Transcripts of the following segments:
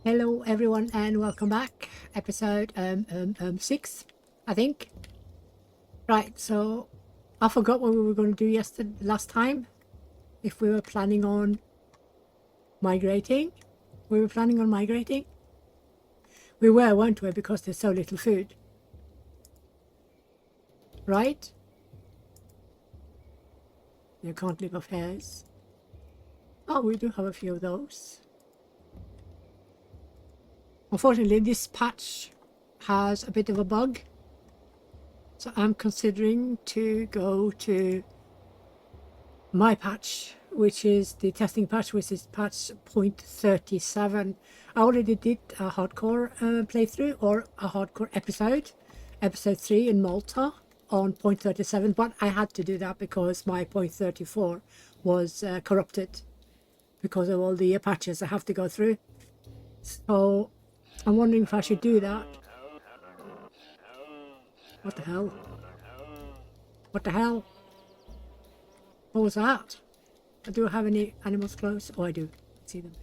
Hello everyone and welcome back. Episode 6, I think. Right, so I forgot what we were going to do last time. If we were planning on migrating. We were planning on migrating. We were, weren't we? Because there's so little food. Right? You can't live off hairs. Oh, we do have a few of those. Unfortunately, this patch has a bit of a bug. So I'm considering to go to my patch, which is the testing patch, which is patch 0.37. I already did a hardcore playthrough, or a hardcore episode 3 in Malta on 0.37, but I had to do that because my 0.34 was corrupted because of all the patches I have to go through. So I'm wondering if I should do that. What the hell? What the hell? What was that? Do I have any animals close? Oh, I do. See them.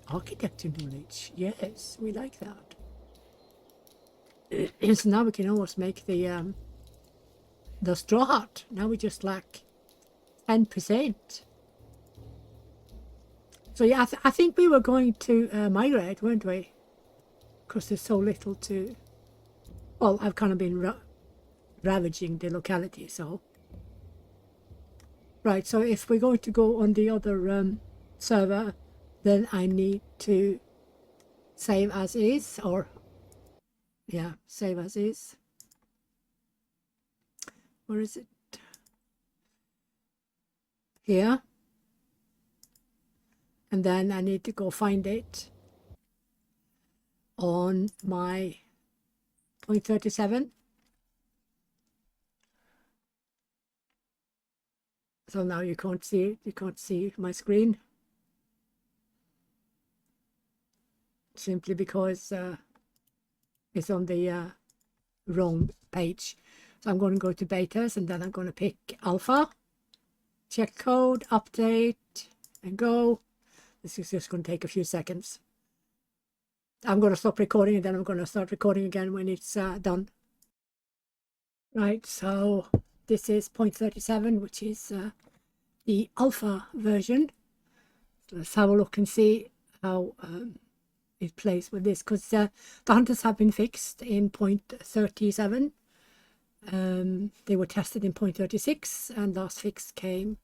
Architecture knowledge. Yes, we like that. So now we can almost make the straw hut. Now we just lack 10%. So yeah, I think we were going to migrate, weren't we? Because there's so little to... Well, I've kind of been ravaging the locality, so... Right, so if we're going to go on the other server, then I need to save as is, or... Yeah, save as is. Where is it? Here. And then I need to go find it on my 0.37. So now you can't see it. You can't see my screen. Simply because it's on the wrong page. So I'm going to go to betas and then I'm going to pick alpha. Check code, update, and go. This is just going to take a few seconds. I'm going to stop recording and then I'm going to start recording again when it's done. Right, so this is 0.37, which is the alpha version. So let's have a look and see how it plays with this, because the hunters have been fixed in 0.37. They were tested in 0.36 and last fix came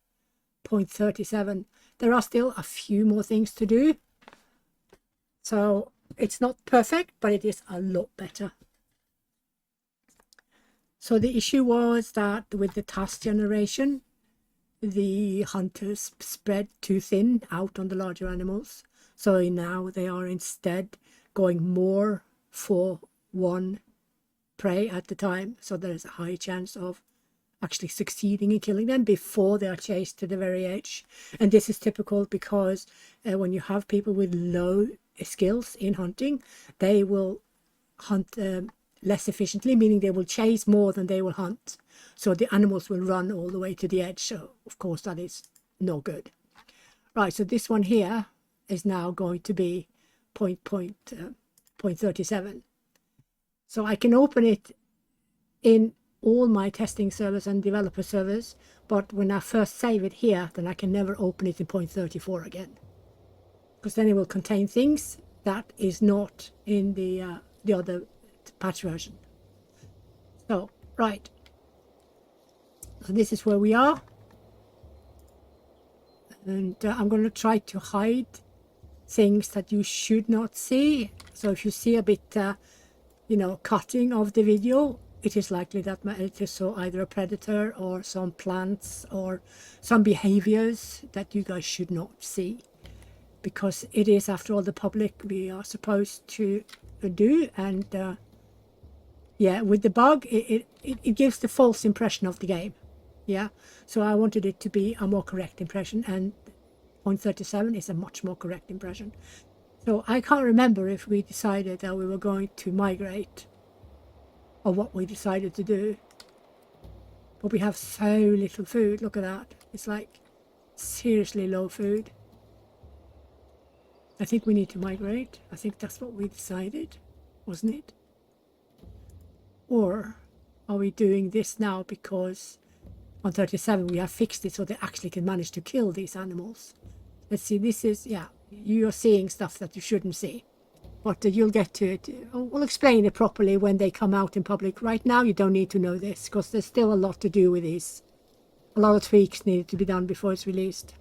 0.37. There are still a few more things to do, so it's not perfect, but it is a lot better. So the issue was that with the task generation, the hunters spread too thin out on the larger animals. So now they are instead going more for one prey at the time. So there's a high chance of actually succeeding in killing them before they are chased to the very edge. And this is typical because when you have people with low skills in hunting, they will hunt less efficiently, meaning they will chase more than they will hunt. So the animals will run all the way to the edge. So of course that is no good. Right, so this one here is now going to be 0.37. So I can open it in all my testing servers and developer servers, but when I first save it here, then I can never open it in 0.34 again, because then it will contain things that is not in the other patch version. So right, so this is where we are, and I'm going to try to hide things that you should not see. So if you see a bit you know, cutting of the video, it is likely that it is so either a predator or some plants or some behaviors that you guys should not see, because it is, after all, the public we are supposed to do. And yeah, with the bug, it gives the false impression of the game. Yeah, so I wanted it to be a more correct impression, and 0.37 is a much more correct impression. So I can't remember if we decided that we were going to migrate or what we decided to do, but we have so little food. Look at that. It's like seriously low food. I think we need to migrate. I think that's what we decided, wasn't it? Or are we doing this now because on 37 we have fixed it so they actually can manage to kill these animals? Let's see, this is, yeah, you're seeing stuff that you shouldn't see. But you'll get to it. We'll explain it properly when they come out in public. Right now you don't need to know this because there's still a lot to do with these. A lot of tweaks needed to be done before it's released.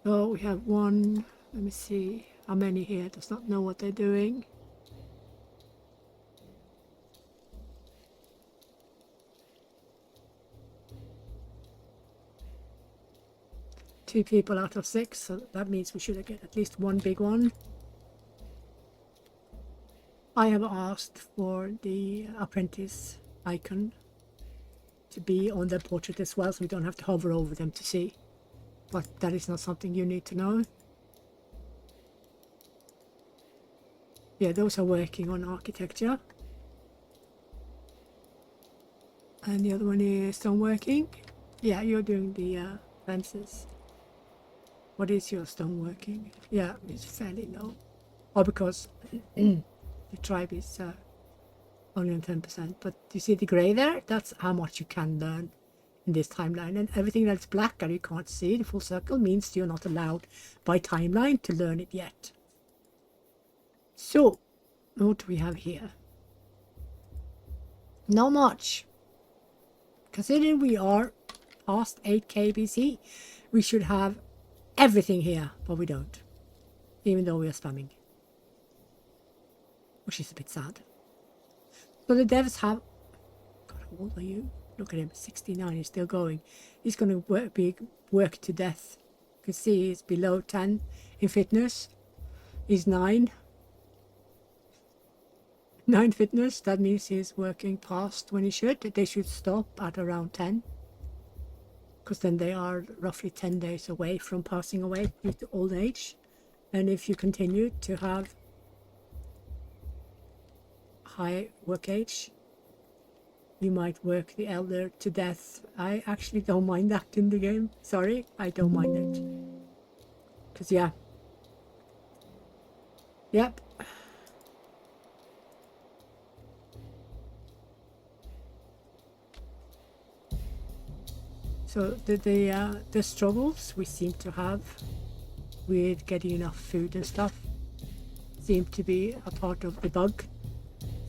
So we have one, let me see how many here does not know what they're doing. Two people out of 6, so that means we should get at least one big one. I have asked for the apprentice icon to be on their portrait as well, so we don't have to hover over them to see. But that is not something you need to know. Yeah, those are working on architecture. And the other one is stone working. Yeah, you're doing the fences. What is your stone working? Yeah, it's fairly low. Or because the tribe is only on 10%. But you see the grey there? That's how much you can learn in this timeline. And everything that's black and you can't see, the full circle, means you're not allowed by timeline to learn it yet. So, what do we have here? Not much. Considering we are past 8k BC, we should have everything here, but we don't. Even though we are spamming. Which is a bit sad. So the devs have... God, how old are you? Look at him, 69, he's still going. He's going to work to death. You can see he's below 10 in fitness. He's 9. 9 fitness, that means he's working past when he should. They should stop at around 10. Because then they are roughly 10 days away from passing away due to old age. And if you continue to have high work age, you might work the elder to death. I actually don't mind that in the game. Sorry, I don't mind it. Because, yeah. Yep. So the struggles we seem to have with getting enough food and stuff seem to be a part of the bug.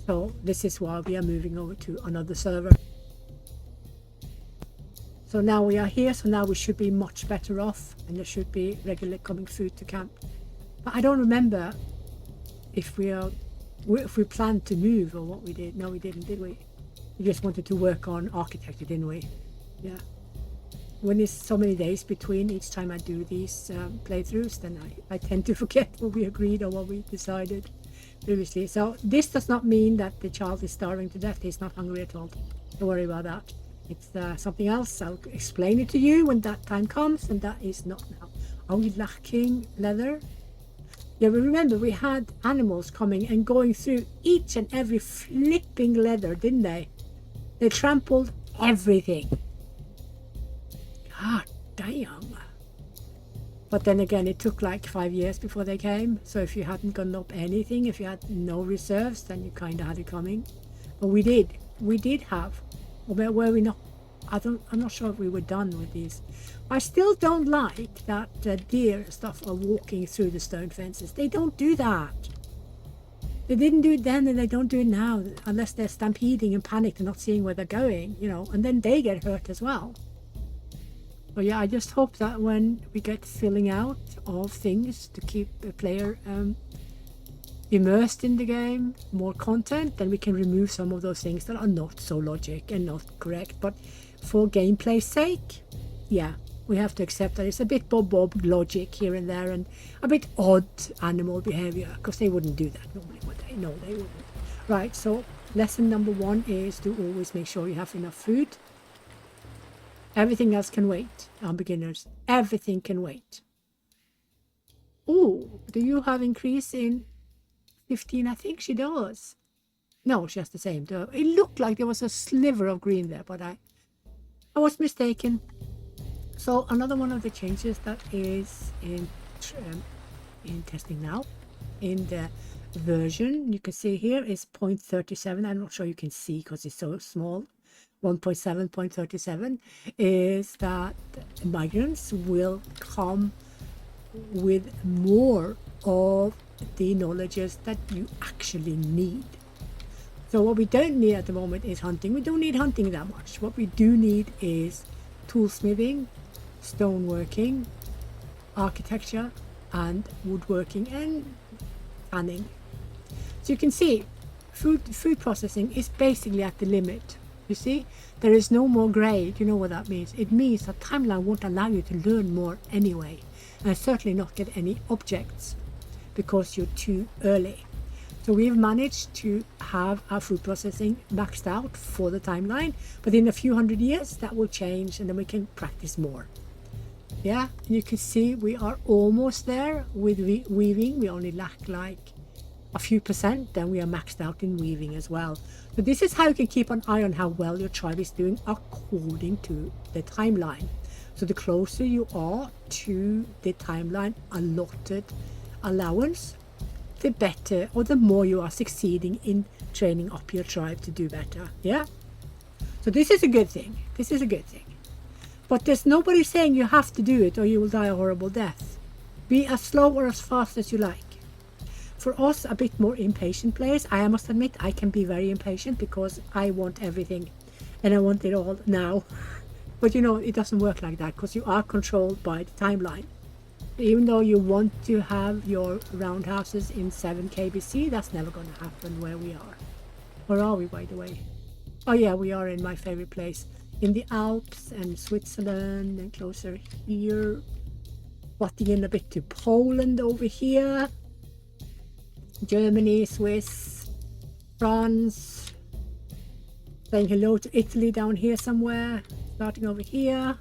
So this is why we are moving over to another server. So now we are here, so now we should be much better off and there should be regular coming food to camp. But I don't remember if we planned to move or what we did. No, we didn't, did we? We just wanted to work on architecture, didn't we? Yeah. When it's so many days between each time I do these playthroughs, then I tend to forget what we agreed or what we decided previously. So this does not mean that the child is starving to death. He's not hungry at all. Don't worry about that. It's something else. I'll explain it to you when that time comes, and that is not now. Are we lacking leather? Yeah, but remember we had animals coming and going through each and every flipping leather, didn't they? They trampled everything. God damn. But then again, it took like 5 years before they came. So if you hadn't gotten up anything, if you had no reserves, then you kind of had it coming. But we did. We did have. Or were we not? I'm not sure if we were done with these. I still don't like that deer stuff are walking through the stone fences. They don't do that. They didn't do it then and they don't do it now. Unless they're stampeding and panicked and not seeing where they're going, you know. And then they get hurt as well. So yeah, I just hope that when we get filling out of things to keep the player immersed in the game, more content, then we can remove some of those things that are not so logic and not correct. But for gameplay's sake, yeah, we have to accept that it's a bit bob logic here and there and a bit odd animal behavior, because they wouldn't do that normally, would they? No, they wouldn't. Right, so lesson number 1 is to always make sure you have enough food. Everything else can wait on beginners. Everything can wait. Oh, do you have increase in 15? I think she does. No, she has the same. It looked like there was a sliver of green there, but I was mistaken. So another one of the changes that is in in testing now. In the version, you can see here is 0.37. I'm not sure you can see because it's so small. 1.7, 0.37 is that migrants will come with more of the knowledges that you actually need. So what we don't need at the moment is hunting. We don't need hunting that much. What we do need is toolsmithing, stoneworking, architecture, and woodworking and tanning. So you can see food processing is basically at the limit. You see, there is no more grade. You know what that means? It means that timeline won't allow you to learn more anyway, and certainly not get any objects because you're too early. So we've managed to have our food processing maxed out for the timeline, but in a few hundred years that will change and then we can practice more. Yeah, and you can see we are almost there with weaving. We only lack like a few percent, then we are maxed out in weaving as well. So this is how you can keep an eye on how well your tribe is doing according to the timeline. So the closer you are to the timeline allotted allowance, the better or the more you are succeeding in training up your tribe to do better. Yeah, so this is a good thing. This is a good thing, but there's nobody saying you have to do it or you will die a horrible death. Be as slow or as fast as you like. For us, a bit more impatient players, I must admit I can be very impatient because I want everything and I want it all now. But you know, it doesn't work like that because you are controlled by the timeline. Even though you want to have your roundhouses in 7 kbc, that's never going to happen where we are. Where are we, by the way? Oh yeah, we are in my favorite place, in the Alps and Switzerland and closer here. Butting in a bit to Poland over here. Germany, Swiss, France. Saying hello to Italy down here somewhere. Starting over here.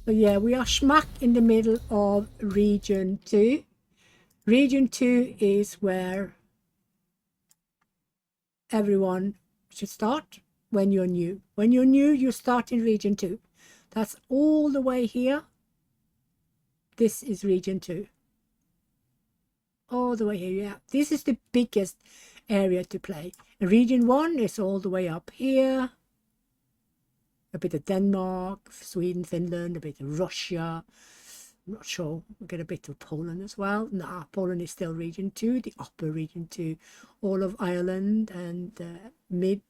So yeah, we are smack in the middle of region 2. Region 2 is where everyone should start when you're new. When you're new, you start in region 2. That's all the way here. This is region 2. All the way here, yeah. This is the biggest area to play. Region 1 is all the way up here. A bit of Denmark, Sweden, Finland, a bit of Russia. I'm not sure. We'll get a bit of Poland as well. Nah, Poland is still region 2, the upper region 2. All of Ireland and mid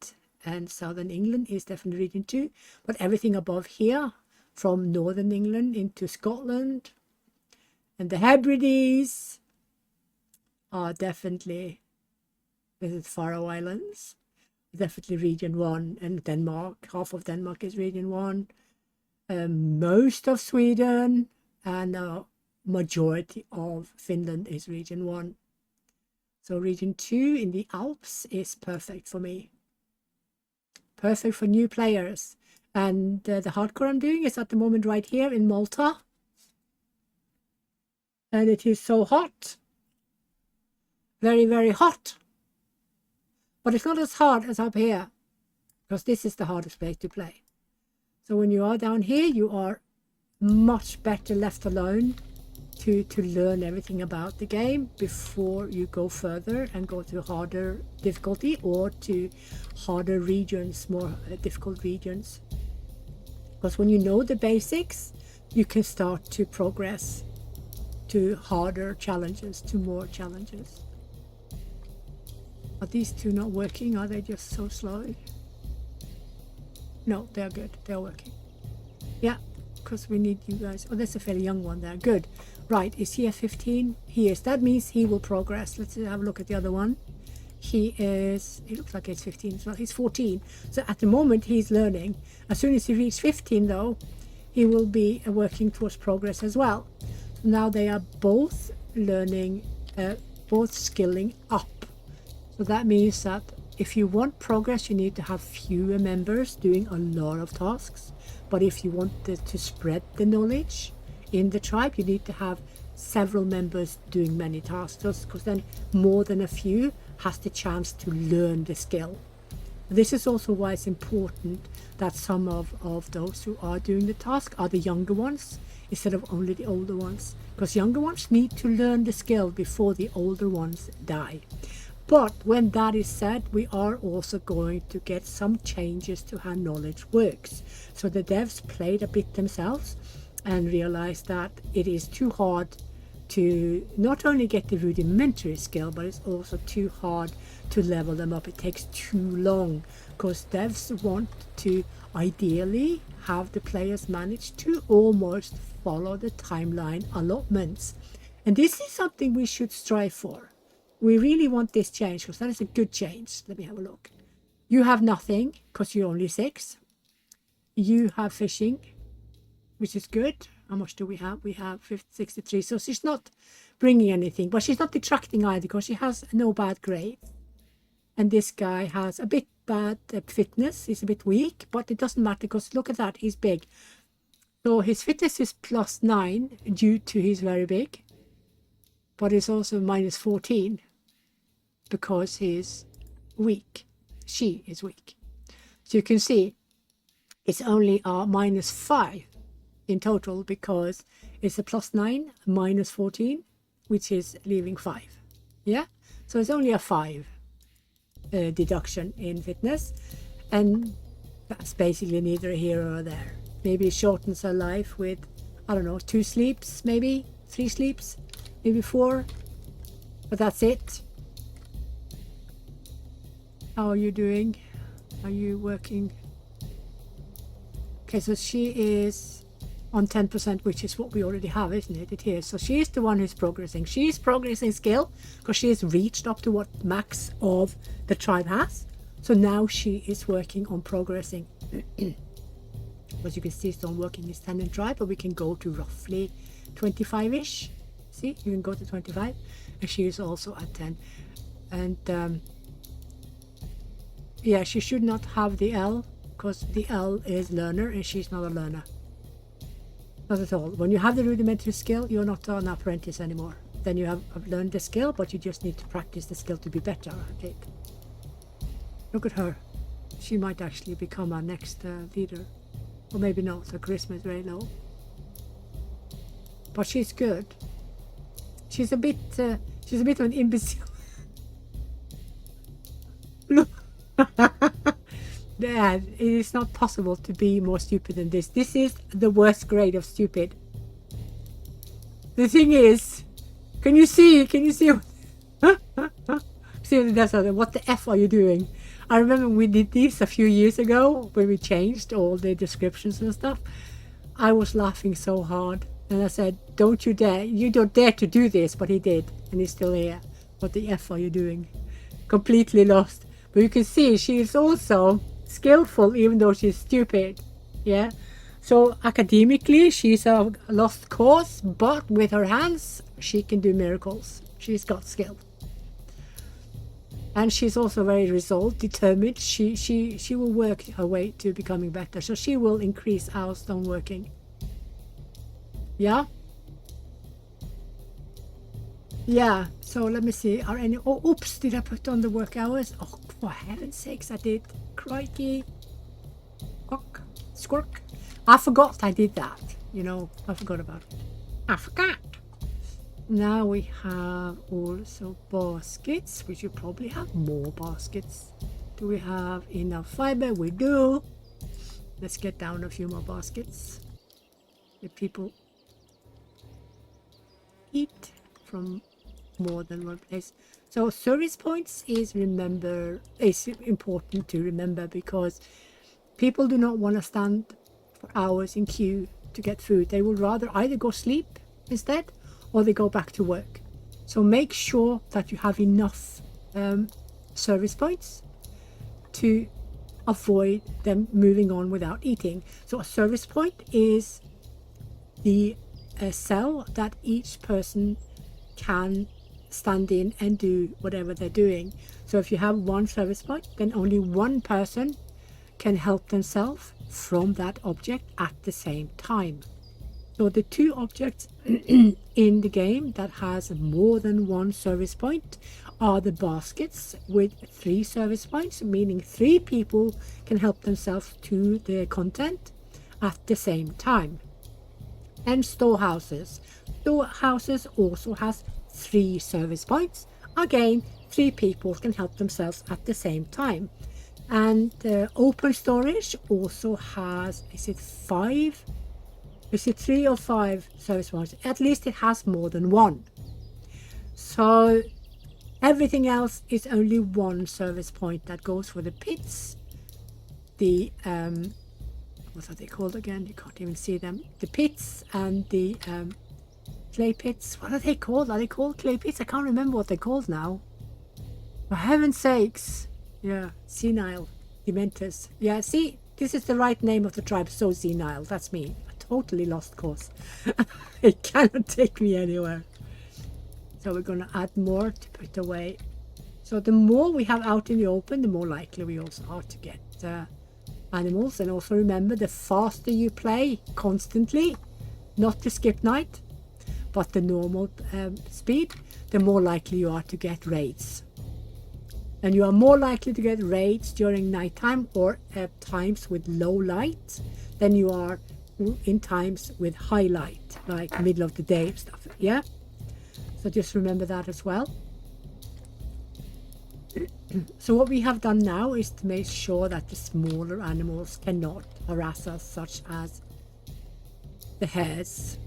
and southern England is definitely region 2. But everything above here, from northern England into Scotland and the Hebrides, are definitely, this is Faroe Islands, definitely region 1, and Denmark, half of Denmark is region 1, most of Sweden and a majority of Finland is region 1. So region 2 in the Alps is perfect for me, perfect for new players. And the hardcore I'm doing is at the moment right here in Malta, and it is so hot. Very, very hot. But it's not as hard as up here, because this is the hardest place to play. So when you are down here, you are much better left alone to learn everything about the game before you go further and go to harder difficulty or to harder regions, more difficult regions. Because when you know the basics, you can start to progress to harder challenges, to more challenges. Are these two not working? Are they just so slow? No, they're good. They're working. Yeah, because we need you guys. Oh, that's a fairly young one there. Good. Right, is he at 15? He is. That means he will progress. Let's have a look at the other one. He looks like he's 15 as well. He's 14. So at the moment, he's learning. As soon as he reaches 15, though, he will be working towards progress as well. So now they are both learning, both skilling up. So that means that if you want progress, you need to have fewer members doing a lot of tasks. But if you want to spread the knowledge in the tribe, you need to have several members doing many tasks, because then more than a few has the chance to learn the skill. This is also why it's important that some of those who are doing the task are the younger ones instead of only the older ones, because younger ones need to learn the skill before the older ones die. But when that is said, we are also going to get some changes to how knowledge works. So the devs played a bit themselves and realized that it is too hard to not only get the rudimentary skill, but it's also too hard to level them up. It takes too long, because devs want to ideally have the players manage to almost follow the timeline allotments. And this is something we should strive for. We really want this change, because that is a good change. Let me have a look. You have nothing because you're only 6. You have fishing, which is good. How much do we have? We have 63. So she's not bringing anything, but she's not detracting either, because she has no bad grade. And this guy has a bit bad fitness. He's a bit weak, but it doesn't matter, because look at that. He's big. So his fitness is +9 due to he's very big, but it's also -14 because he's weak. She is weak. So you can see it's only a -5 in total, because it's a +9 -14, which is leaving 5. Yeah, so it's only a 5 deduction in fitness, and that's basically neither here or there. Maybe it shortens her life with, I don't know, 2 sleeps, maybe 3 sleeps, maybe 4, but that's it. How are you doing? Are you working? Okay, so she is on 10%, which is what we already have, isn't it? It is. So she is the one who's progressing. She's progressing skill because she has reached up to what max of the tribe has. So now she is working on progressing. As you can see, it's not working is 10 in tribe, but we can go to roughly 25-ish. See, you can go to 25, and she is also at 10. And yeah, she should not have the L, because the L is learner, and she's not a learner. Not at all. When you have the rudimentary skill, you're not an apprentice anymore. Then you have learned the skill, but you just need to practice the skill to be better at it. Look at her. She might actually become our next leader. Or maybe not. Her charisma is very low. But she's good. She's a bit of an imbecile. Look. Dad, it is not possible to be more stupid than this. This is the worst grade of stupid. The thing is, can you see? See what it does? What the F are you doing? I remember we did this a few years ago when we changed all the descriptions and stuff. I was laughing so hard, and I said, "Don't you dare! You don't dare to do this!" But he did, and he's still here. What the F are you doing? Completely lost. But you can see she is also skillful, even though she's stupid. Yeah, so academically she's a lost cause, but with her hands she can do miracles. She's got skill, and she's also very resolved, determined. She will work her way to becoming better, so she will increase our stone working. Yeah, so let me see, are any, oh oops, did I put on the work hours? Oh, for heaven's sakes, I did. Crikey. Squirk. I forgot I did that. You know, I forgot about it. I forgot. Now we have also baskets. We should probably have more baskets. Do we have enough fiber? We do. Let's get down a few more baskets. The people eat from more than one place. So service points is important to remember, because people do not want to stand for hours in queue to get food. They would rather either go sleep instead, or they go back to work. So make sure that you have enough service points to avoid them moving on without eating. So a service point is the cell that each person can stand in and do whatever they're doing. So if you have one service point, then only one person can help themselves from that object at the same time. So the 2 objects in the game that has more than one service point are the baskets with 3 service points, meaning 3 people can help themselves to the content at the same time. and storehouses. Storehouses also has 3 service points. Again, 3 people can help themselves at the same time. And open storage also has, is it 5? Is it 3 or 5 service points? At least it has more than 1. So everything else is only 1 service point. That goes for the pits, the what are they called again? You can't even see them. The pits and the clay pits. What are they called? Are they called clay pits? I can't remember what they're called now. For heaven's sakes. Yeah, senile, dementors. Yeah, see, this is the right name of the tribe. So senile. That's me. A totally lost course. It cannot take me anywhere. So we're going to add more to put away. So the more we have out in the open, the more likely we also are to get animals. And also remember, the faster you play constantly, not to skip night, but the normal speed, the more likely you are to get raids. And you are more likely to get raids during nighttime or at times with low light than you are in times with high light, like middle of the day and stuff. Yeah, so just remember that as well. So what we have done now is to make sure that the smaller animals cannot harass us, such as the hares,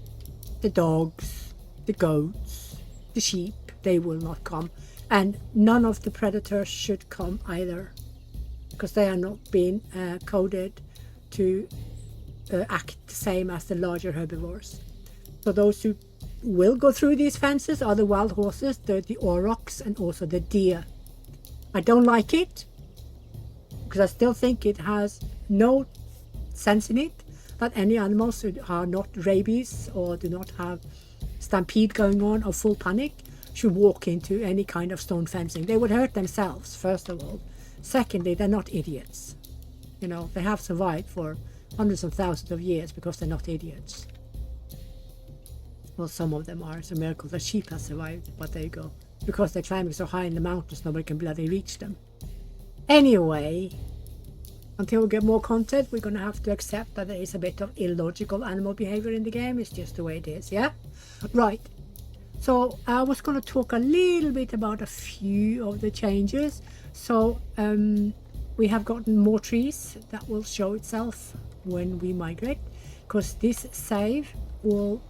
the dogs, the goats, the sheep. They will not come, and none of the predators should come either, because they are not being coded to act the same as the larger herbivores. So those who will go through these fences are the wild horses, the aurochs, and also the deer. I don't like it, because I still think it has no sense in it that any animals who are not rabies or do not have stampede going on or full panic should walk into any kind of stone fencing. They would hurt themselves, first of all. Secondly, they're not idiots. You know, they have survived for hundreds of thousands of years because they're not idiots. Well, some of them are. It's a miracle that sheep has survived, but there you go. Because they're climbing so high in the mountains, nobody can bloody reach them. Anyway, until we get more content, we're going to have to accept that there is a bit of illogical animal behavior in the game. It's just the way it is, yeah? Right. So I was going to talk a little bit about a few of the changes. So we have gotten more trees. That will show itself when we migrate, because this save will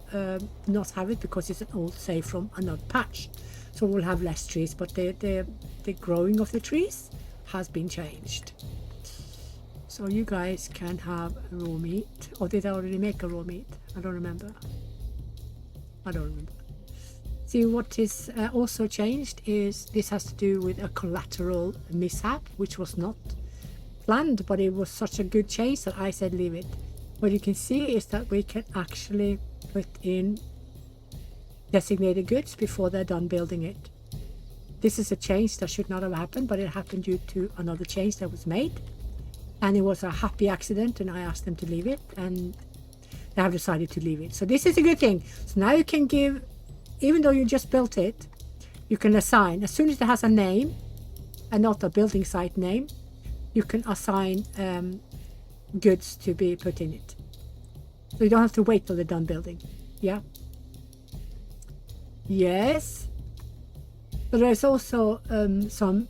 not have it because it's an old save from another patch. So we'll have less trees, but the growing of the trees has been changed. So you guys can have raw meat. Or did I already make a raw meat? I don't remember. See, what is also changed is this has to do with a collateral mishap, which was not planned, but it was such a good change that I said leave it. What you can see is that we can actually put in designated goods before they're done building it. This is a change that should not have happened, but it happened due to another change that was made, and it was a happy accident, and I asked them to leave it, and they have decided to leave it. So this is a good thing. So now you can give, even though you just built it, you can assign, as soon as it has a name and not a building site name, you can assign goods to be put in it. So you don't have to wait till they're done building. Yeah. Yes, but there's also some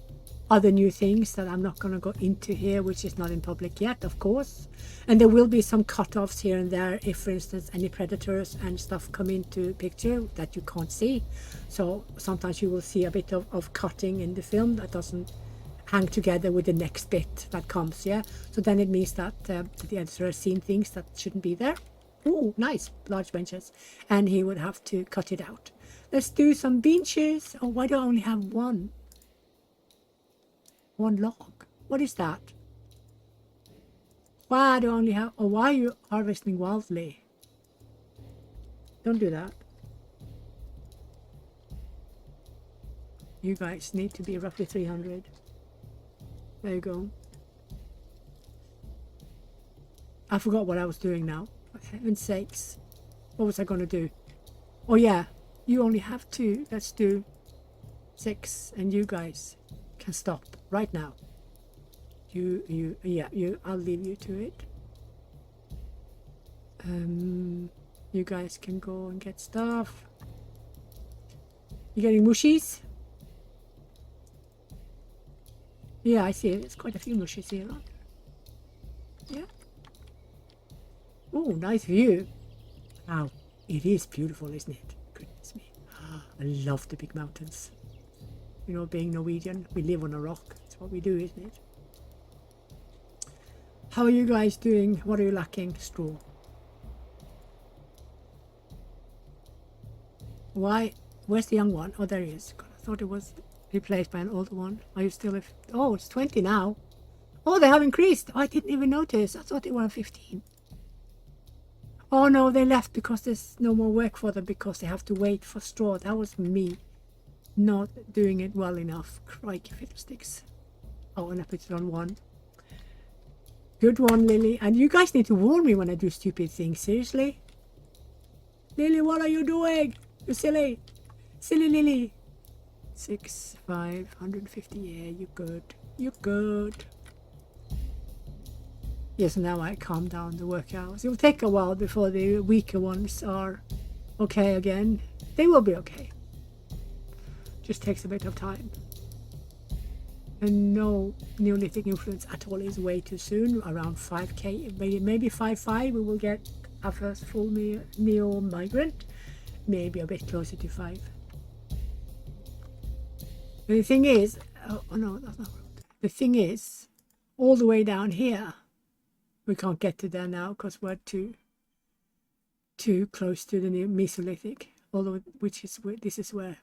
other new things that I'm not going to go into here, which is not in public yet, of course. And there will be some cut-offs here and there if, for instance, any predators and stuff come into picture that you can't see. So sometimes you will see a bit of cutting in the film that doesn't hang together with the next bit that comes, yeah? So then it means that the editor has seen things that shouldn't be there. Ooh, nice, large benches. And he would have to cut it out. Let's do some benches. Oh, why do I only have one? One log. What is that? Why do I only have... Oh, why are you harvesting wildly? Don't do that. You guys need to be roughly 300. There you go. I forgot what I was doing now. For heaven's sakes. What was I going to do? Oh, yeah. You only have 2. Let's do 6. And you guys can stop right now. I'll leave you to it. You guys can go and get stuff. You getting mushies? Yeah, I see it. There's quite a few mushies here, aren't there? Yeah. Oh, nice view. Wow, it is beautiful, isn't it? Goodness me. I love the big mountains. You know, being Norwegian, we live on a rock. That's what we do, isn't it? How are you guys doing? What are you lacking? Straw. Why? Where's the young one? Oh, there he is. God, I thought it was replaced by an older one. Are you still... Oh, it's 20 now. Oh, they have increased. Oh, I didn't even notice. I thought they were 15. Oh, no, they left because there's no more work for them because they have to wait for straw. That was me not doing it well enough. Crikey fiddlesticks. Oh, and I put it on 1. Good one, Lily. And you guys need to warn me when I do stupid things. Seriously? Lily, what are you doing? You silly. Silly Lily. 6, 5, 150. Yeah, you're good. You're good. Yes, now I calm down the work hours. It will take a while before the weaker ones are okay again. They will be okay. Just takes a bit of time. And no Neolithic influence at all is way too soon. Around 5k, maybe 5.5 we will get our first full neo-migrant. Maybe a bit closer to 5. But the thing is, oh no, that's not right. The thing is, all the way down here, we can't get to there now because we're too close to the Mesolithic. Although, this is where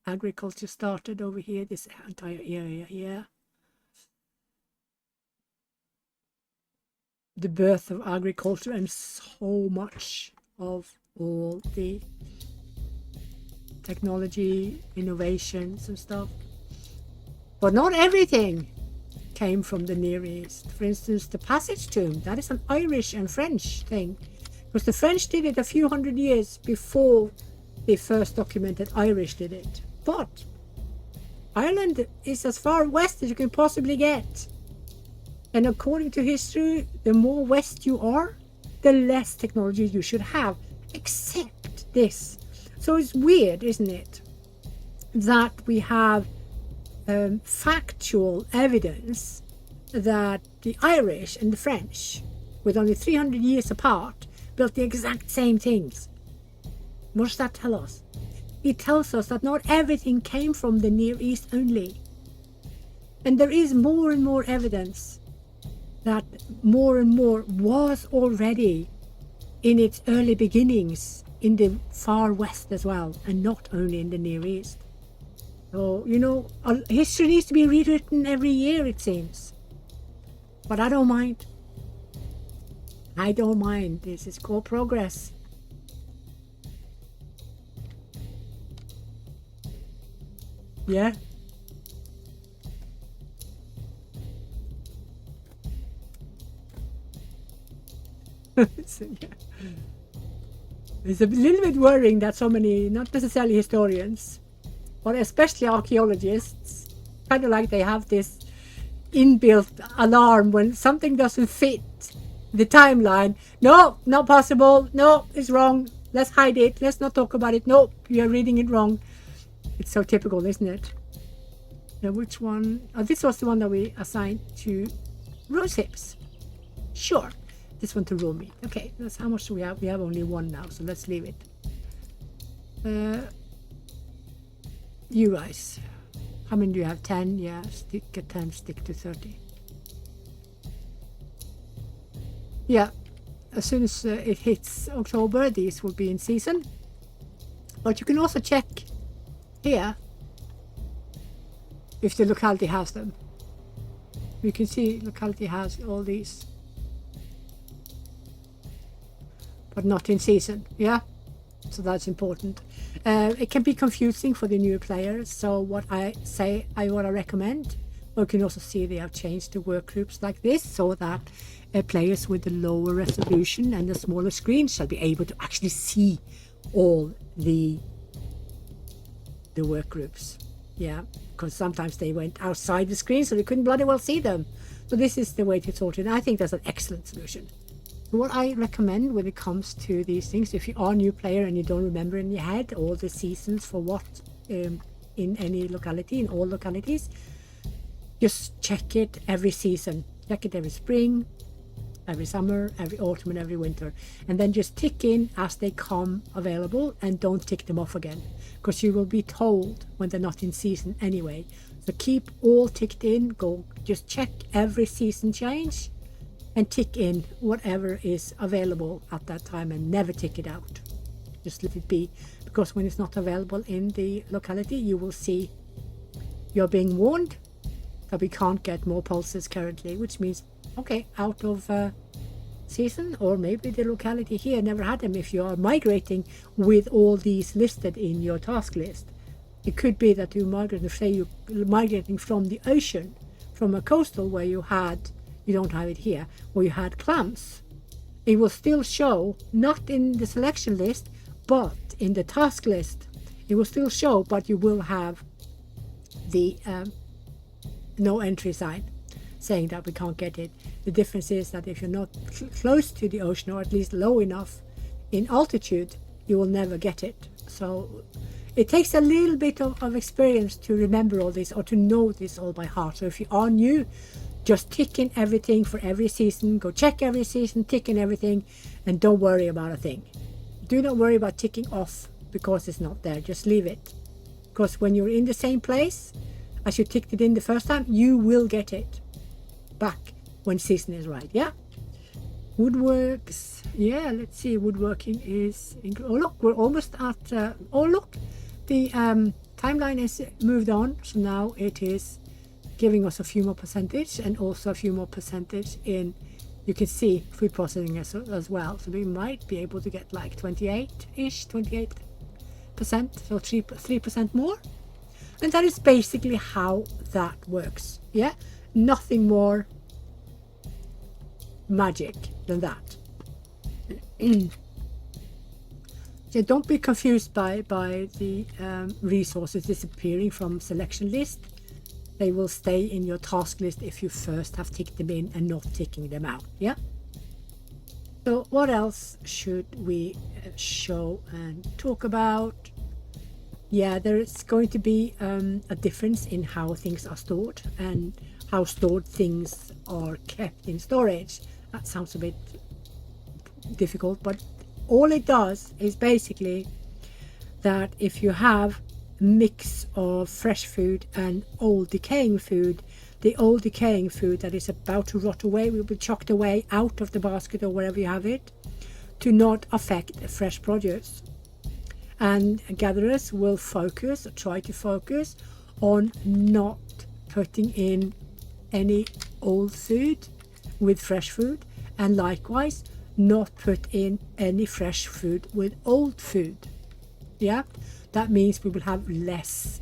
agriculture started over here. This entire area here. The birth of agriculture and so much of all the technology, innovations and stuff. But not everything came from the Near East. For instance, the Passage tomb, that is an Irish and French thing. Because the French did it a few hundred years before the first documented Irish did it. But Ireland is as far west as you can possibly get. And according to history, the more west you are, the less technology you should have. Except this. So it's weird, isn't it, that we have factual evidence that the Irish and the French, with only 300 years apart, built the exact same things. What does that tell us? It tells us that not everything came from the Near East only. And there is more and more evidence that more and more was already in its early beginnings in the far west as well, and not only in the Near East. So, you know, history needs to be rewritten every year, it seems. But I don't mind. I don't mind. This is called progress. Yeah? So, yeah. It's a little bit worrying that so many, not necessarily historians, but especially archaeologists, kind of like they have this inbuilt alarm when something doesn't fit the timeline. No, not possible. No, it's wrong. Let's hide it. Let's not talk about it. No, you're reading it wrong. It's so typical, isn't it? Now, which one? Oh, this was the one that we assigned to rose hips. Sure. This one to raw meat. Okay, that's how much do we have. We have only 1 now, so let's leave it. You guys, how many do you have? 10? Yeah, stick at 10, stick to 30. Yeah, as soon as it hits October, these will be in season. But you can also check here if the locality has them. You can see locality has all these, but not in season. Yeah, so that's important. It can be confusing for the newer players, so what I recommend, well, you can also see they have changed the work groups like this so that players with the lower resolution and the smaller screen shall be able to actually see all the work groups. Yeah, because sometimes they went outside the screen so they couldn't bloody well see them. So this is the way to sort it. I think that's an excellent solution. What I recommend when it comes to these things, if you are a new player and you don't remember in your head all the seasons for what in any locality, in all localities, just check it every season. Check it every spring, every summer, every autumn, and every winter, and then just tick in as they come available, and don't tick them off again, because you will be told when they're not in season anyway. So keep all ticked in. Go just check every season change and tick in whatever is available at that time, and never tick it out. Just let it be, because when it's not available in the locality, you will see you're being warned that we can't get more pulses currently, which means, okay, out of season, or maybe the locality here never had them. If you are migrating with all these listed in your task list, it could be that you migrate, say you're migrating from the ocean, from a coastal where you don't have it here, where you had clams. It will still show, not in the selection list, but in the task list. It will still show, but you will have the no entry sign saying that we can't get it. The difference is that if you're not close to the ocean, or at least low enough in altitude, you will never get it. So it takes a little bit of experience to remember all this, or to know this all by heart. So if you are new, just tick in everything for every season. Go check every season, tick in everything, and don't worry about a thing. Do not worry about ticking off because it's not there. Just leave it. Because when you're in the same place as you ticked it in the first time, you will get it back when season is right. Yeah. Woodworks. Yeah, let's see. Woodworking is... Oh, look, we're almost at... oh, look. The timeline is moved on. So now it is giving us a few more percentage, and also a few more percentage in... You can see food processing as well. So we might be able to get like 28-ish, 28%. So 3% more. And that is basically how that works. Yeah, nothing more magic than that. So don't be confused by the resources disappearing from selection list. They will stay in your task list if you first have ticked them in and not ticking them out. Yeah. So what else should we show and talk about? Yeah, there is going to be a difference in how things are stored and how stored things are kept in storage. That sounds a bit difficult, but all it does is basically that if you have a mix of fresh food and old decaying food, the old decaying food that is about to rot away will be chucked away out of the basket or wherever you have it, to not affect the fresh produce. And gatherers will focus, or try to focus, on not putting in any old food with fresh food, and likewise not put in any fresh food with old food. Yeah, that means we will have less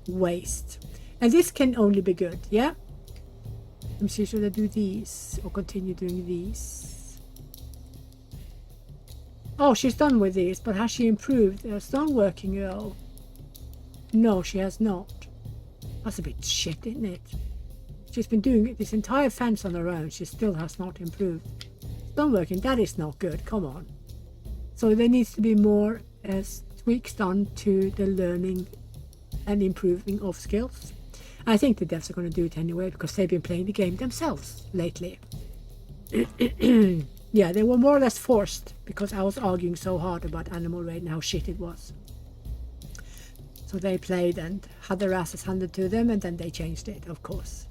waste, and this can only be good. Yeah, let me see, should I do these or continue doing these? Oh, she's done with these, but has she improved? Stoneworking, oh. No, she has not. That's a bit shit, isn't it? She's been doing this entire fence on her own. She still has not improved. Stoneworking, that is not good. Come on. So there needs to be more tweaks done to the learning and improving of skills. I think the devs are going to do it anyway, because they've been playing the game themselves lately. Yeah, they were more or less forced, because I was arguing so hard about Animal Raid and how shit it was. So they played and had their asses handed to them, and then they changed it, of course.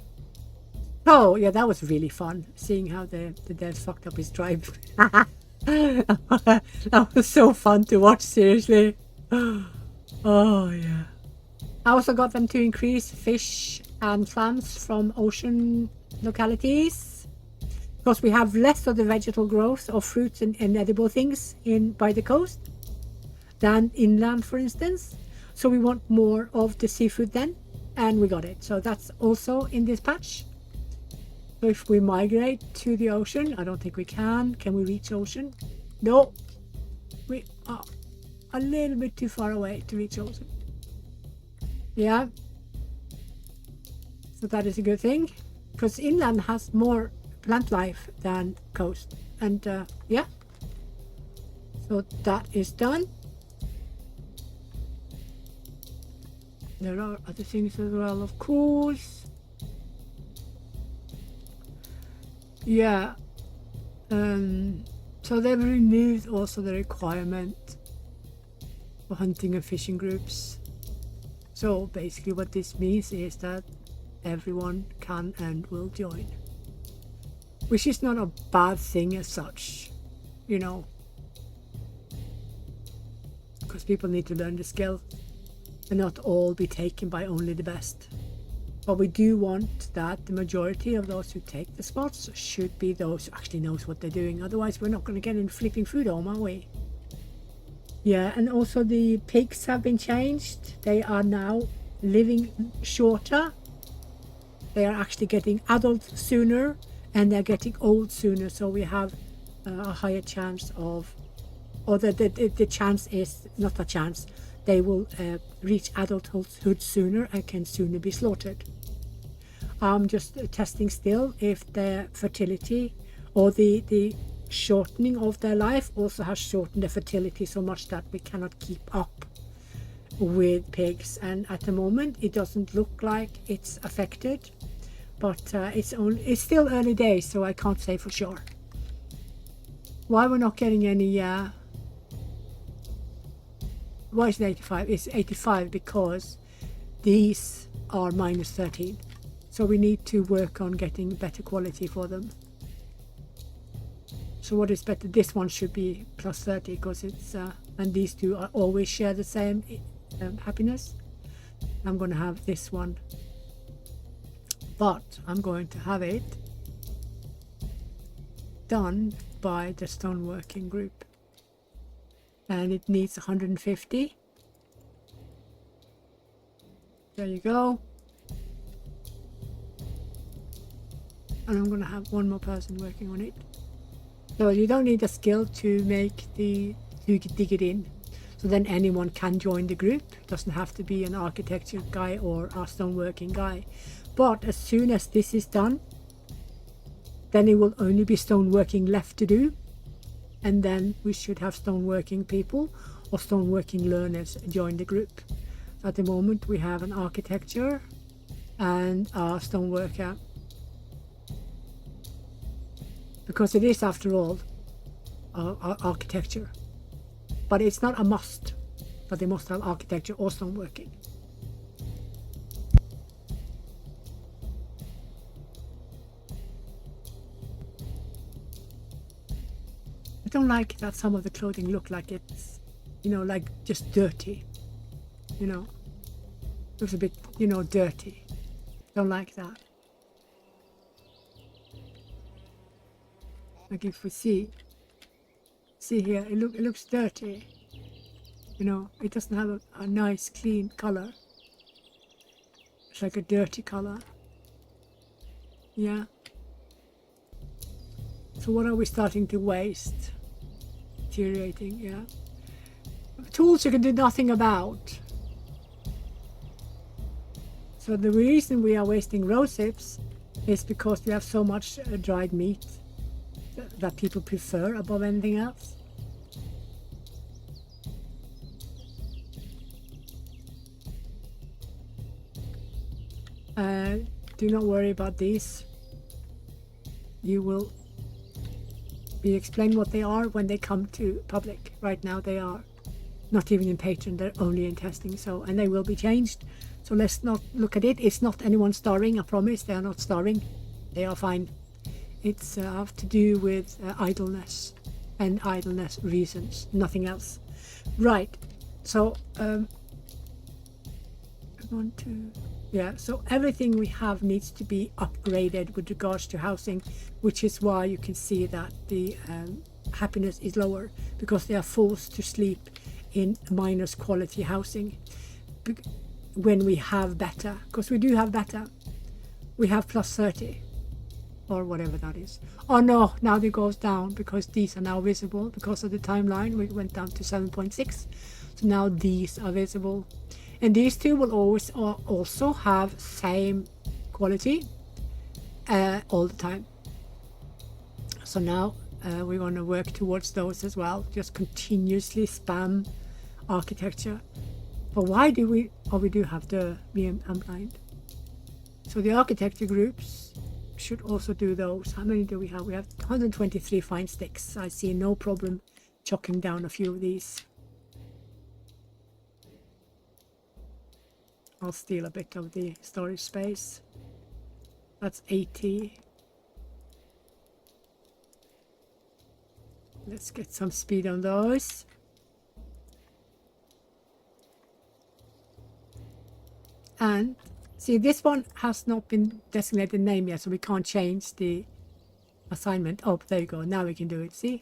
Oh, yeah, that was really fun, seeing how the devs fucked up his tribe. That was so fun to watch, seriously. Oh, yeah. I also got them to increase fish and clams from ocean localities, because we have less of the vegetable growth of fruits and edible things by the coast than inland, for instance. So we want more of the seafood then, and we got it. So that's also in this patch. So if we migrate to the ocean, I don't think we can. Can we reach ocean? No. We are a little bit too far away to reach ocean. Yeah. So that is a good thing, because inland has more plant life than coast. And yeah, so that is done. There are other things as well, of course. Yeah. So they've removed also the requirement for hunting and fishing groups. So basically what this means is that everyone can and will join, which is not a bad thing as such, you know, because people need to learn the skill and not all be taken by only the best. But we do want that the majority of those who take the spots should be those who actually knows what they're doing. Otherwise, we're not going to get any flipping food home, are we? Yeah, and also the pigs have been changed. They are now living shorter. They are actually getting adult sooner, and they're getting old sooner. So we have a higher chance of, or the chance is not a chance. They will reach adulthood sooner and can sooner be slaughtered. I'm just testing still if their fertility or the shortening of their life also has shortened the fertility so much that we cannot keep up with pigs. And at the moment it doesn't look like it's affected, but it's still early days, so I can't say for sure. Why we're not getting any why is it 85? It's 85 because these are minus 13. So we need to work on getting better quality for them. So what is better? This one should be plus 30 because it's, and these two are always share the same happiness. I'm going to have this one, but I'm going to have it done by the stoneworking group. And it needs 150. There you go. And I'm going to have one more person working on it. So you don't need a skill to dig it in. So then anyone can join the group. It doesn't have to be an architecture guy or a stoneworking guy. But as soon as this is done, then it will only be stoneworking left to do. And then we should have stoneworking people or stoneworking learners join the group. So at the moment we have an architecture and a stoneworker. Because it is, after all, architecture. But it's not a must that they must have architecture or stoneworking. I don't like that some of the clothing look like it's, you know, like just dirty, you know. It looks a bit, you know, dirty. Don't like that. Like if we see here, it looks dirty, you know. It doesn't have a nice clean color. It's like a dirty color. Yeah. So what are we starting to waste? Deteriorating, yeah. Tools you can do nothing about. So the reason we are wasting rose hips is because we have so much dried meat that people prefer above anything else. Do not worry about these. You will be explained what they are when they come to public. Right now they are not even in Patreon, they're only in testing, so, and they will be changed. So let's not look at it. It's not anyone starving, I promise. They are not starving. They are fine. It's have to do with idleness and idleness reasons, nothing else. Right. So so everything we have needs to be upgraded with regards to housing, which is why you can see that the happiness is lower, because they are forced to sleep in minus quality housing. When we have better, because we do have better, we have plus 30 or whatever that is. Oh no, now it goes down because these are now visible because of the timeline. We went down to 7.6, so now these are visible, and these two will always also have same quality all the time. So now we're going to work towards those as well. Just continuously spam architecture. But why do we? Oh, we do have the I'm blind. So the architecture groups should also do those. How many do we have? We have 123 fine sticks. I see no problem chucking down a few of these. I'll steal a bit of the storage space. That's 80. Let's get some speed on those. And see, this one has not been designated name yet, so we can't change the assignment. Oh, there you go. Now we can do it. See?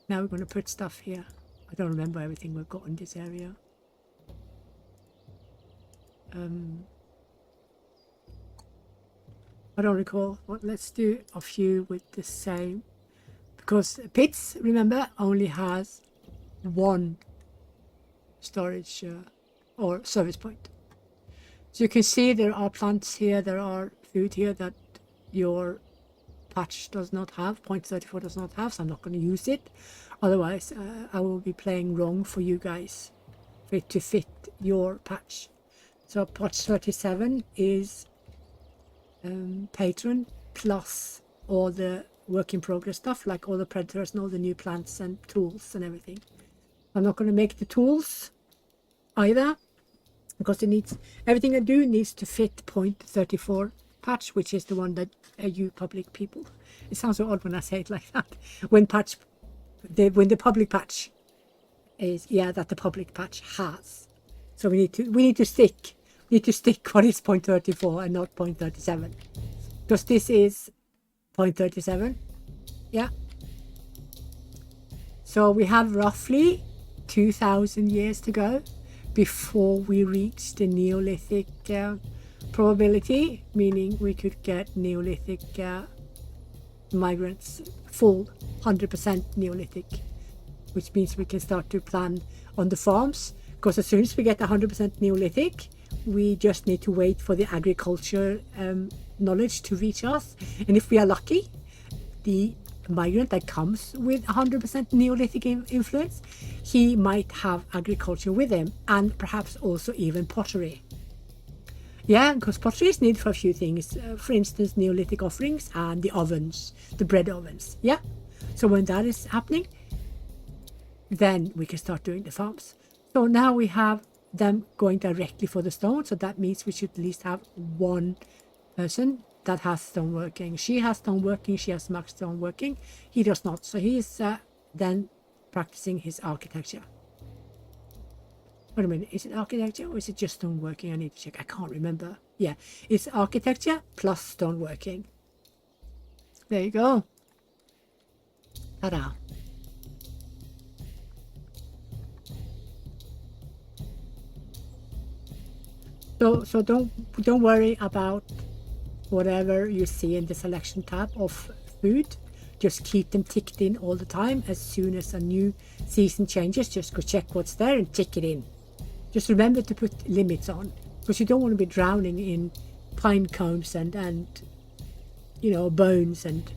Now we're going to put stuff here. I don't remember everything we've got in this area. I don't recall. Well, let's do a few with the same. Because pits, remember, only has one storage or service point. So you can see there are plants here, there are food here that your patch does not have, 0.34 does not have, so I'm not going to use it. Otherwise, I will be playing wrong for you guys, for it to fit your patch. So Patch.37 is patron plus all the work in progress stuff, like all the predators and all the new plants and tools and everything. I'm not going to make the tools either, because it needs, everything I do needs to fit 0.34 patch, which is the one that you public people. It sounds so odd when I say it like that. When the public patch is, yeah, that the public patch has. So we need to stick what is 0.34 and not 0.37, because this is 0.37. Yeah. So we have roughly 2,000 years to go before we reach the Neolithic probability, meaning we could get Neolithic migrants, full 100% Neolithic, which means we can start to plan on the farms, because as soon as we get 100% Neolithic, we just need to wait for the agriculture knowledge to reach us. And if we are lucky, the migrant that comes with 100% Neolithic influence, he might have agriculture with him, and perhaps also even pottery. Yeah, because pottery is needed for a few things. For instance, Neolithic offerings and the ovens, the bread ovens. Yeah. So when that is happening, then we can start doing the farms. So now we have them going directly for the stone. So that means we should at least have one person that has stone working. She has stone working. She has max stone working. He does not. So he is then practicing his architecture. Wait a minute. Is it architecture or is it just stone working? I need to check. I can't remember. Yeah, it's architecture plus stone working. There you go. Ta-da. So don't worry about whatever you see in the selection tab of food. Just keep them ticked in all the time. As soon as a new season changes, just go check what's there and tick it in. Just remember to put limits on, because you don't want to be drowning in pine cones and you know, bones and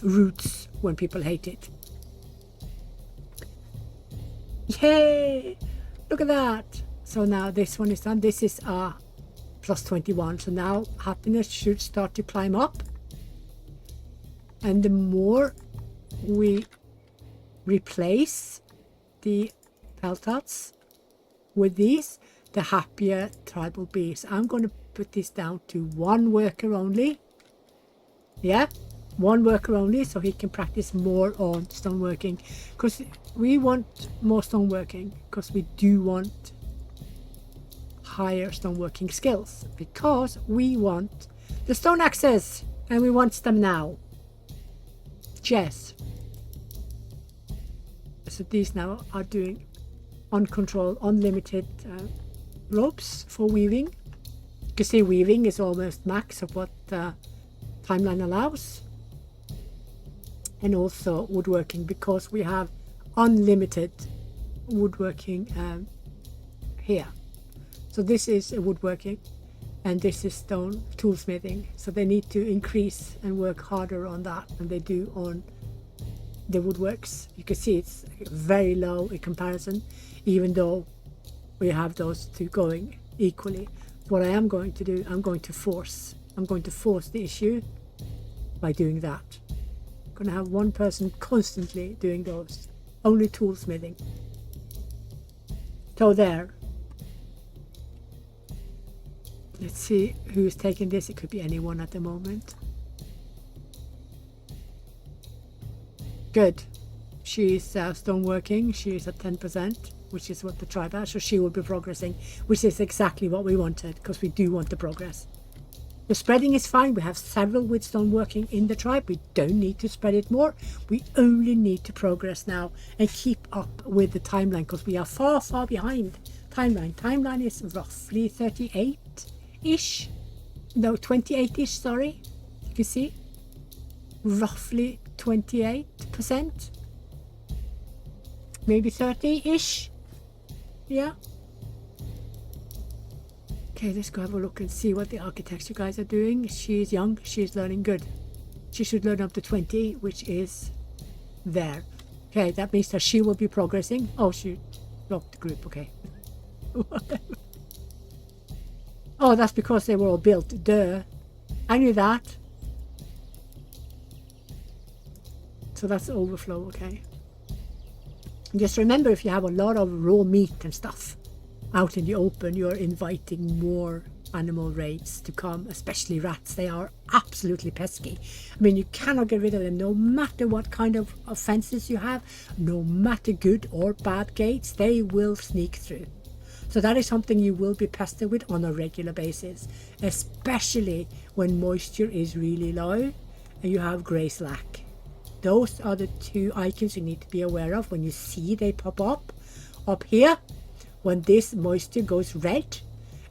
roots when people hate it. Yay! Look at that. So now this one is done. This is plus 21. So now happiness should start to climb up. And the more we replace the peltats with these, the happier tribe will be. So I'm going to put this down to one worker only. Yeah, one worker only, so he can practice more on stoneworking. Because we want more stoneworking, because we do want higher stoneworking skills, because we want the stone axes and we want them now. Yes. So these now are doing uncontrolled, unlimited ropes for weaving. You can see weaving is almost max of what the timeline allows. And also woodworking, because we have unlimited woodworking here. So this is woodworking and this is stone toolsmithing. So they need to increase and work harder on that than they do on the woodworks. You can see it's very low in comparison, even though we have those two going equally. What I am going to do, I'm going to force the issue by doing that. I'm going to have one person constantly doing those, only toolsmithing. So there. Let's see who's taking this. It could be anyone at the moment. Good. She's stoneworking. She's at 10%, which is what the tribe has. So she will be progressing, which is exactly what we wanted, because we do want the progress. The spreading is fine. We have several with stoneworking in the tribe. We don't need to spread it more. We only need to progress now and keep up with the timeline, because we are far, far behind timeline. Timeline is roughly 38-ish. No, 28-ish, sorry. You can see. Roughly 28%. Maybe 30-ish. Yeah. Okay, let's go have a look and see what the architecture guys are doing. She's young, she's learning good. She should learn up to 20, which is there. Okay, that means that she will be progressing. Oh, she blocked the group, okay. Oh, that's because they were all built. Duh. I knew that. So that's overflow, okay. Just remember, if you have a lot of raw meat and stuff out in the open, you're inviting more animal raids to come, especially rats. They are absolutely pesky. I mean, you cannot get rid of them no matter what kind of offenses you have, no matter good or bad gates, they will sneak through. So that is something you will be pestered with on a regular basis, especially when moisture is really low and you have grace lack. Those are the two icons you need to be aware of when you see they pop up here. When this moisture goes red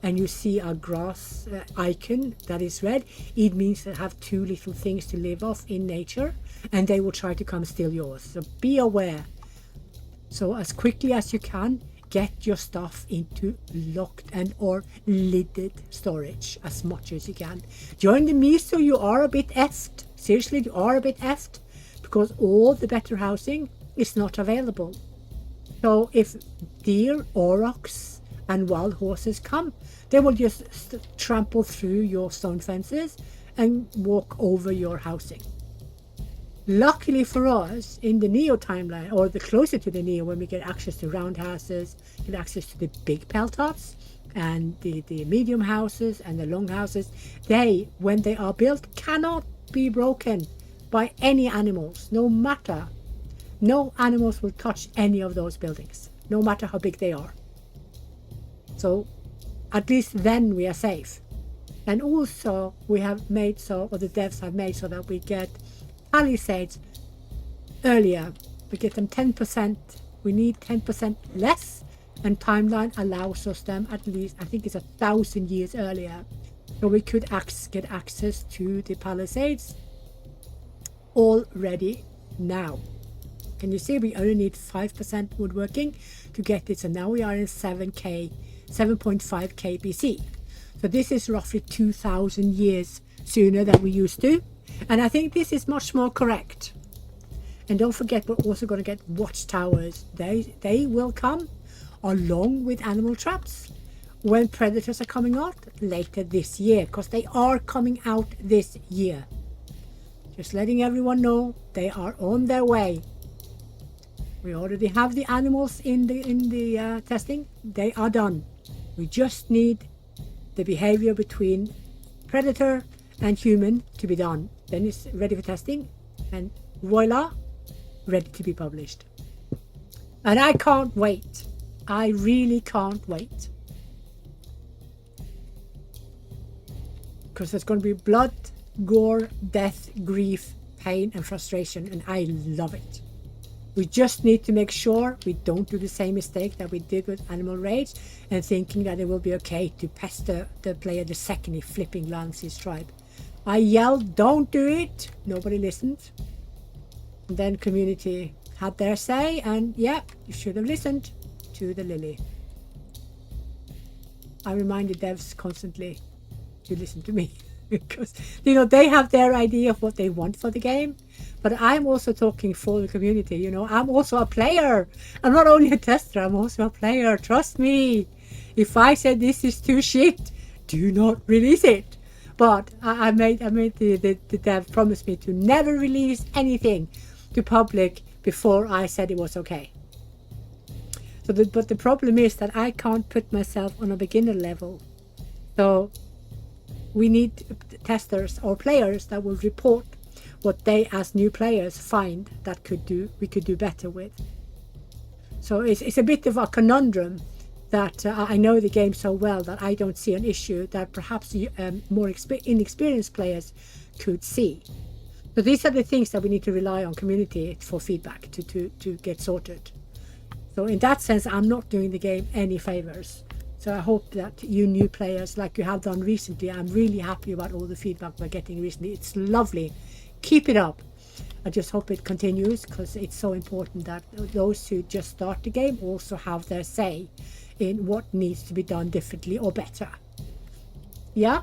and you see a grass icon that is red, it means they have too little things to live off in nature and they will try to come steal yours. So be aware. So as quickly as you can, get your stuff into locked and or lidded storage as much as you can. During the miso, you are a bit effed. Seriously, you are a bit effed, because all the better housing is not available. So if deer, aurochs and wild horses come, they will just trample through your stone fences and walk over your housing. Luckily for us, in the Neo timeline, or the closer to the Neo, when we get access to round houses, get access to the big peltops and the medium houses and the long houses, they, when they are built, cannot be broken by any animals, no matter. No animals will touch any of those buildings, no matter how big they are. So at least then we are safe. And also we have made so, or the devs have made so that we get palisades earlier. We get them 10%. We need 10% less, and timeline allows us them at least, I think it's 1,000 years earlier. So we could get access to the palisades already now. Can you see we only need 5% woodworking to get it? So now we are in 7.5k BC. So this is roughly 2,000 years sooner than we used to. And I think this is much more correct. And don't forget, we're also going to get watchtowers. They will come along with animal traps when predators are coming out later this year, because they are coming out this year. Just letting everyone know they are on their way. We already have the animals in the testing. They are done. We just need the behavior between predator and human to be done. Then it's ready for testing, and voila, ready to be published. And I can't wait. I really can't wait. Because there's going to be blood, gore, death, grief, pain and frustration, and I love it. We just need to make sure we don't do the same mistake that we did with Animal Rage and thinking that it will be okay to pester the player the second he flipping lands his tribe. I yelled, don't do it. Nobody listened. And then community had their say, and yeah, you should have listened to the Lilly. I remind the devs constantly to listen to me because, you know, they have their idea of what they want for the game, But I'm also talking for the community, you know. I'm also a player. I'm not only a tester, I'm also a player. Trust me. If I said this is too shit, do not release it. But I made the dev promise me to never release anything to public before I said it was okay. So but the problem is that I can't put myself on a beginner level. So we need testers or players that will report what they as new players find that we could do better with. So it's a bit of a conundrum that I know the game so well that I don't see an issue that perhaps more inexperienced players could see. So these are the things that we need to rely on community for feedback to get sorted. So in that sense, I'm not doing the game any favors. So I hope that you new players, like you have done recently, I'm really happy about all the feedback we're getting recently. It's lovely. Keep it up. I just hope it continues, because it's so important that those who just start the game also have their say in what needs to be done differently or better. Yeah,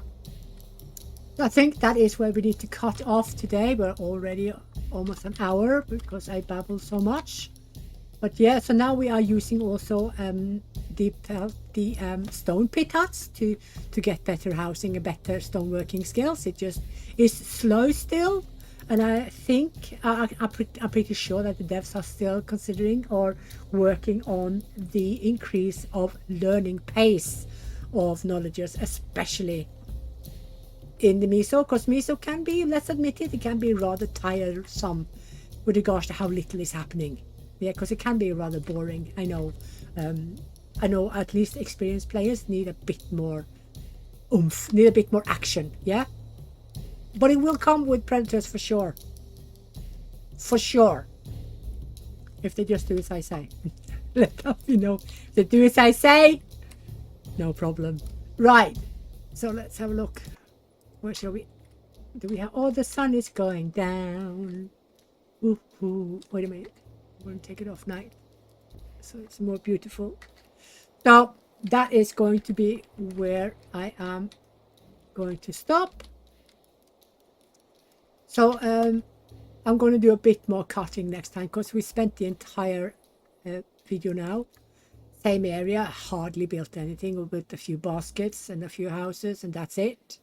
I think that is where we need to cut off today. We're already almost an hour because I babble so much. But yeah, so now we are using also the stone pit huts to get better housing and better stoneworking skills. It just is slow still. And I think I'm pretty sure that the devs are still considering or working on the increase of learning pace of knowledges, especially in the miso, because miso can be, let's admit it can be rather tiresome with regards to how little is happening. Yeah, because it can be rather boring. I know at least experienced players need a bit more oomph, need a bit more action. Yeah. But it will come with predators for sure. For sure. If they just do as I say. Let me know. If they do as I say, no problem. Right. So let's have a look. Where shall we? Do we have? Oh, the sun is going down. Ooh. Wait a minute. I'm going to take it off now. So it's more beautiful. So that is going to be where I am going to stop. So I'm going to do a bit more cutting next time, because we spent the entire video now. Same area, hardly built anything, with a few baskets and a few houses, and that's it.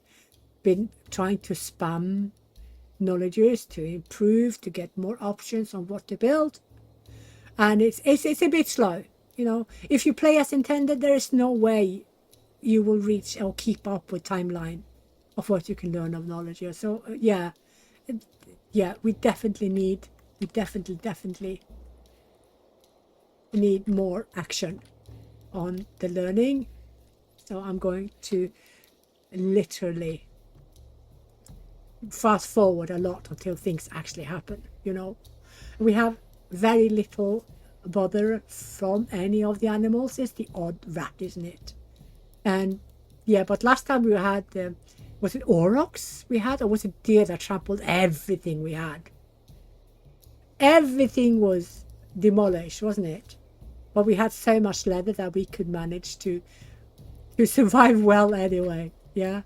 Been trying to spam knowledges to improve, to get more options on what to build. And it's a bit slow. You know, if you play as intended, there is no way you will reach or keep up with timeline of what you can learn of knowledge. So yeah, we definitely need more action on the learning. So I'm going to literally fast forward a lot until things actually happen. You know, we have very little bother from any of the animals. It's the odd rat, isn't it? And yeah, but last time we had was it aurochs we had, or was it deer that trampled everything we had? Everything was demolished, wasn't it? But we had so much leather that we could manage to survive well anyway. Yeah.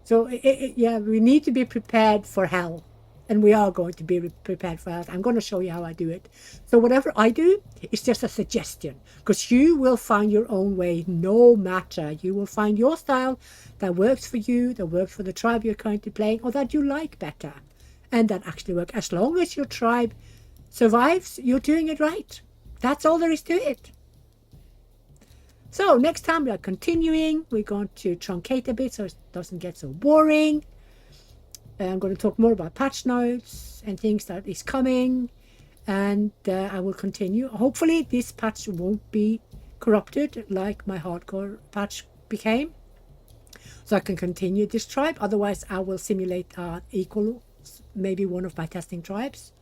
So yeah, we need to be prepared for hell, and we are going to be prepared for hell. I'm going to show you how I do it. So whatever I do is just a suggestion, because you will find your own way no matter. You will find your style that works for you, that works for the tribe you're currently playing, or that you like better, and that actually work. As long as your tribe survives, you're doing it right. That's all there is to it. So next time we are continuing. We're going to truncate a bit so it doesn't get so boring. I'm going to talk more about patch notes and things that is coming, and I will continue. Hopefully this patch won't be corrupted like my hardcore patch became, so I can continue this tribe. Otherwise I will simulate equal, maybe one of my testing tribes,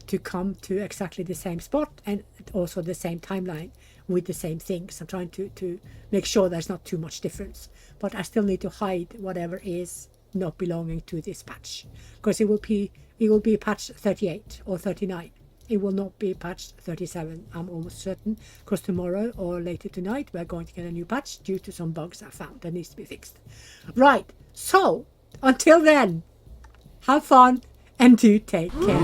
to come to exactly the same spot and also the same timeline with the same things. I'm trying to make sure there's not too much difference, but I still need to hide whatever is not belonging to this patch, because it will be patch 38 or 39. It will not be patch 37. I'm almost certain, because tomorrow or later tonight we're going to get a new patch due to some bugs I found that needs to be fixed. Right, so until then, have fun and do take care.